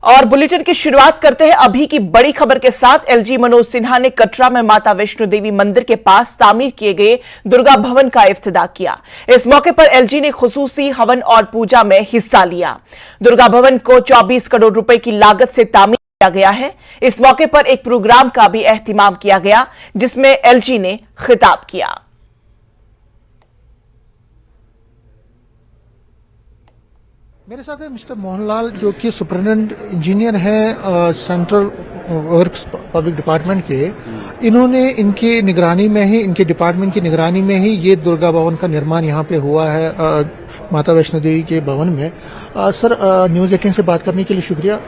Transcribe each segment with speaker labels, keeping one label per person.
Speaker 1: और बुलेटिन की शुरुआत करते हैं अभी की बड़ी खबर के साथ। एलजी मनोज सिन्हा ने कटरा में माता वैष्णो देवी मंदिर के पास तामीर किए गए दुर्गा भवन का इफ्तिताह किया। इस मौके पर एलजी ने खुसूसी हवन और पूजा में हिस्सा लिया। दुर्गा भवन को 24 करोड़ रुपए की लागत से तामीर किया गया है। इस मौके पर एक प्रोग्राम का भी एहतिमाम किया गया, जिसमें एलजी ने खिताब किया।
Speaker 2: मेरे साथ है मिस्टर मोहनलाल, जो कि सुपरिटेंडेंट इंजीनियर हैं सेंट्रल वर्क्स पब्लिक डिपार्टमेंट के। इन्होंने इनकी निगरानी में ही, इनके डिपार्टमेंट की निगरानी में ही ये दुर्गा भवन का निर्माण यहाँ पे हुआ है माता वैष्णो देवी के भवन में। सर, न्यूज़ 18 से बात करने के लिए शुक्रिया।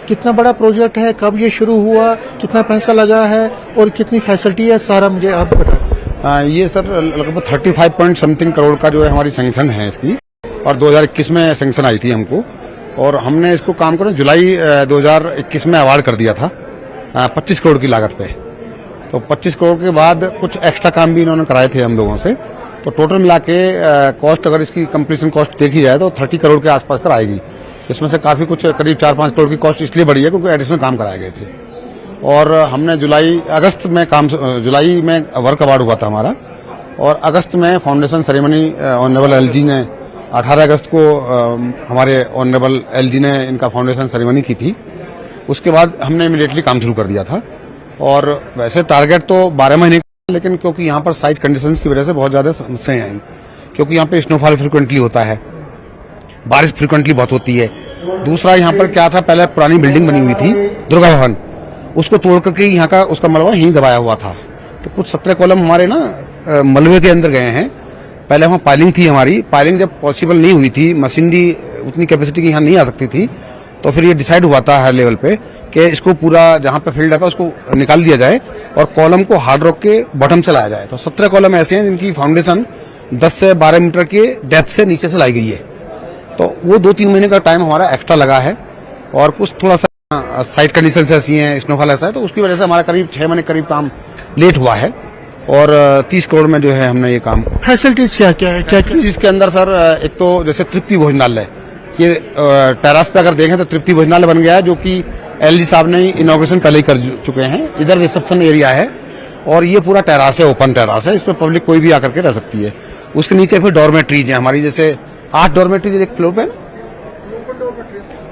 Speaker 2: कितना बड़ा प्रोजेक्ट है, कब ये शुरू हुआ, कितना पैसा लगा है और कितनी फैसिलिटी है, सारा मुझे आप बताएं।
Speaker 3: ये सर लगभग 35 पॉइंट समथिंग करोड़ का जो है हमारी सैंक्शन है इसकी, और 2021 में सैंक्शन आई थी हमको, और हमने इसको काम करो जुलाई 2021 में अवार्ड कर दिया था 25 करोड़ की लागत पे। तो 25 करोड़ के बाद कुछ एक्स्ट्रा काम भी इन्होंने कराए थे हम लोगों से। तो टोटल मिला के कॉस्ट, अगर इसकी कंप्लीशन कॉस्ट देखी जाए तो 30 करोड़ के आसपास कर आएगी। इसमें से काफी कुछ करीब 4-5 करोड़ की कॉस्ट इसलिए बढ़ी है क्योंकि एडिशनल काम कराए गए थे। और हमने जुलाई में वर्क अवार्ड हुआ था हमारा, और अगस्त में फाउंडेशन सेरेमनी ऑनरेबल एलजी ने 18 अगस्त को हमारे ऑनरेबल एलजी ने इनका फाउंडेशन सेरेमनी की थी। उसके बाद हमने इमीडिएटली काम शुरू कर दिया था। और वैसे टारगेट तो 12 महीने का, लेकिन क्योंकि यहाँ पर साइट कंडीशंस की वजह से बहुत ज्यादा समस्याएं आई, क्योंकि यहाँ पे स्नोफॉल फ्रिक्वेंटली होता है, बारिश फ्रिक्वेंटली बहुत होती है। दूसरा, यहाँ पर क्या था, पहले पुरानी बिल्डिंग बनी हुई थी दुर्गा भवन, उसको तोड़ करके यहाँ का उसका मलबा यहीं दबाया हुआ था। तो कुछ 17 कॉलम हमारे ना मलबे के अंदर गए हैं। पहले वहाँ पाइलिंग थी हमारी, पाइलिंग जब पॉसिबल नहीं हुई थी, मशीनरी उतनी कैपेसिटी की यहाँ नहीं आ सकती थी, तो फिर ये डिसाइड हुआ था हाई लेवल पे कि इसको पूरा जहाँ पे फील्ड है उसको निकाल दिया जाए और कॉलम को हार्ड रॉक के बॉटम से लाया जाए। तो 17 कॉलम ऐसे हैं जिनकी फाउंडेशन 10 से 12 मीटर के डेप्थ से नीचे से लाई गई है। तो वो 2-3 महीने का टाइम हमारा एक्स्ट्रा लगा है, और कुछ थोड़ा सा साइट कंडीशन ऐसी है, स्नोफॉल ऐसा है, तो उसकी वजह से हमारा करीब 6 महीने करीब काम लेट हुआ है। और 30 करोड़ में जो है हमने ये काम।
Speaker 2: फैसिलिटीज क्या है
Speaker 3: इसके अंदर सर, एक तो जैसे तृप्ति भोजनालय, ये टेरास पे अगर देखें तो तृप्ति भोजनालय बन गया है, जो कि एलजी साहब ने इनॉग्रेशन पहले ही कर चुके हैं। इधर रिसेप्शन एरिया है, और ये पूरा टेरास है, ओपन टेरास है, इसमें पब्लिक कोई भी आकर के रह सकती है। उसके नीचे फिर डॉर्मेट्रीज है हमारी, जैसे 8 डॉर्मेट्रीज एक फ्लोर पे,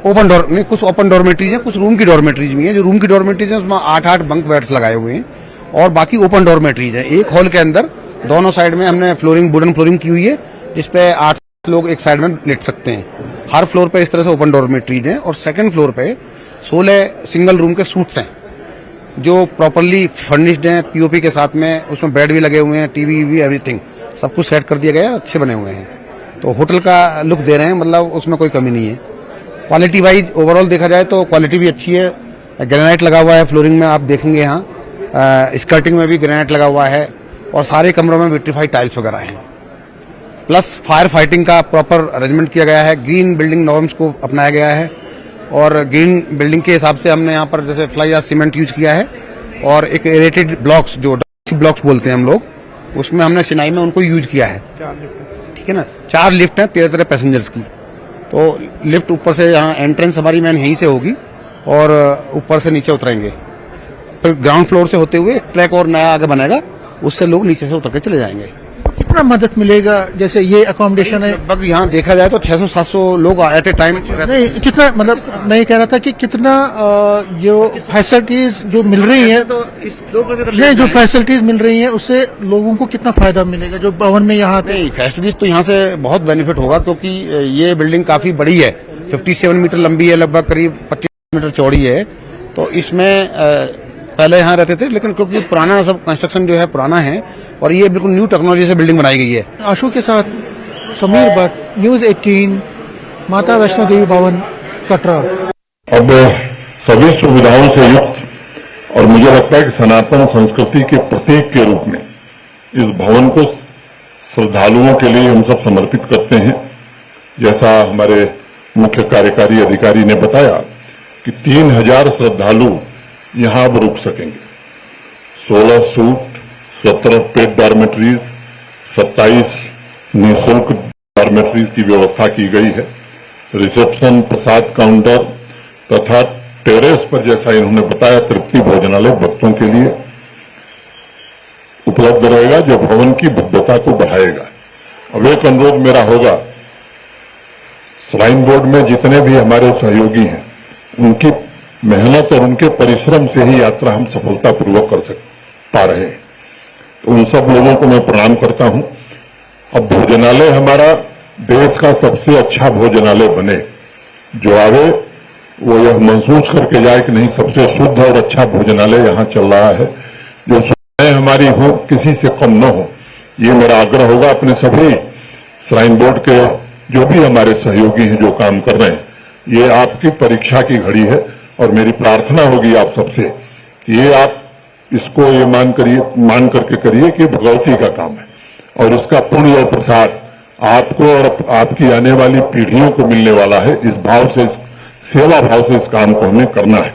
Speaker 3: ओपन डोर नहीं, कुछ ओपन डॉर्मेट्रीज है, कुछ रूम की डॉर्मेट्रीज भी है। जो रूम की डॉर्मेट्रीज है उसमें 8-8 बंक बेड्स लगाए हुए हैं, और बाकी ओपन डॉर्मेट्रीज है। एक हॉल के अंदर दोनों साइड में हमने फ्लोरिंग, वुडन फ्लोरिंग की हुई है, जिसपे 8 लोग एक साइड में लेट सकते हैं। हर फ्लोर पे इस तरह से ओपन डॉर्मेट्रीज हैं, और सेकंड फ्लोर पे 16 सिंगल रूम के सूट्स हैं जो प्रॉपरली फर्निश्ड हैं, पीओपी के साथ में। उसमें बेड भी लगे हुए हैं, टीवी भी, एवरीथिंग सब कुछ सेट कर दिया गया है, अच्छे बने हुए हैं। तो होटल का लुक दे रहे हैं, मतलब उसमें कोई कमी नहीं है। क्वालिटी वाइज ओवरऑल देखा जाए तो क्वालिटी भी अच्छी है। ग्रेनाइट लगा हुआ है फ्लोरिंग में, आप देखेंगे यहाँ स्कर्टिंग में भी ग्रेनाइट लगा हुआ है, और सारे कमरों में विट्रीफाइड टाइल्स वगैरह हैं। प्लस फायर फाइटिंग का प्रॉपर अरेंजमेंट किया गया है, ग्रीन बिल्डिंग नॉर्म्स को अपनाया गया है, और ग्रीन बिल्डिंग के हिसाब से हमने यहाँ पर जैसे फ्लाई या सीमेंट यूज किया है, और एक एरेटेड ब्लॉक्स, जो ब्लॉक्स बोलते हैं हम लोग, उसमें हमने चिनाई में उनको यूज किया है। ठीक है ना, 4 लिफ्ट हैं 13 पैसेंजर्स की। तो लिफ्ट ऊपर से, यहाँ एंट्रेंस हमारी मैन यहीं से होगी, और ऊपर से नीचे उतरेंगे, फिर ग्राउंड फ्लोर से होते हुए ट्रैक और नया आगे बनेगा, उससे लोग नीचे से उतर के चले जाएंगे।
Speaker 2: कितना मदद मिलेगा, जैसे ये अकोमोडेशन है
Speaker 3: लगभग यहाँ देखा जाए तो 600-700 लोग एट ए टाइम।
Speaker 2: नहीं, कितना, मतलब मैं ये कह रहा था कि कितना जो फैसिलिटीज जो मिल रही है,
Speaker 3: तो
Speaker 2: नहीं, जो फैसिलिटीज मिल रही है उससे लोगों को कितना फायदा मिलेगा जो भवन में यहाँ पे?
Speaker 3: नहीं, फैसिलिटीज तो यहाँ से बहुत बेनिफिट होगा, क्योंकि ये बिल्डिंग काफी बड़ी है, 57 मीटर लंबी है, लगभग करीब 25 मीटर चौड़ी है। तो इसमें पहले यहाँ रहते थे, लेकिन क्योंकि पुराना सब कंस्ट्रक्शन जो है पुराना है, और ये बिल्कुल न्यू टेक्नोलॉजी से बिल्डिंग बनाई गई है।
Speaker 2: आशु के साथ समीर भट्ट, न्यूज़ 18, माता वैष्णो देवी भवन, कटरा।
Speaker 4: अब सभी सुविधाओं से युक्त, और मुझे लगता है कि सनातन संस्कृति के प्रतीक के रूप में इस भवन को श्रद्धालुओं के लिए हम सब समर्पित करते हैं। जैसा हमारे मुख्य कार्यकारी अधिकारी ने बताया कि 3000 श्रद्धालु यहां अब रुक सकेंगे। 16 सूट, 17 पेड डॉर्मेट्रीज, 27 निःशुल्क डॉर्मेट्रीज की व्यवस्था की गई है। रिसेप्शन, प्रसाद काउंटर, तथा टेरेस पर, जैसा इन्होंने बताया, तृप्ति भोजनालय भक्तों के लिए उपलब्ध रहेगा, जो भवन की भव्यता को बढ़ाएगा। अब एक अनुरोध मेरा होगा, श्राइन बोर्ड में जितने भी हमारे सहयोगी हैं, उनकी मेहनत और उनके परिश्रम से ही यात्रा हम सफलतापूर्वक कर पा रहे हैं, तो उन सब लोगों को मैं प्रणाम करता हूं। अब भोजनालय हमारा देश का सबसे अच्छा भोजनालय बने, जो आवे वो यह महसूस करके जाए कि नहीं, सबसे शुद्ध और अच्छा भोजनालय यहां चल रहा है, जो सुविधाएं हमारी हो किसी से कम न हो, ये मेरा आग्रह होगा अपने सभी श्राइन बोर्ड के जो भी हमारे सहयोगी हैं जो काम कर रहे हैं। ये आपकी परीक्षा की घड़ी है और मेरी प्रार्थना होगी आप सबसे कि ये आप इसको ये मान करके करिए कि भगवती का काम है और इसका पुण्य और प्रसाद आपको और आपकी आने वाली पीढ़ियों को मिलने वाला है। इस भाव से, इस सेवा भाव से इस काम को हमें करना है।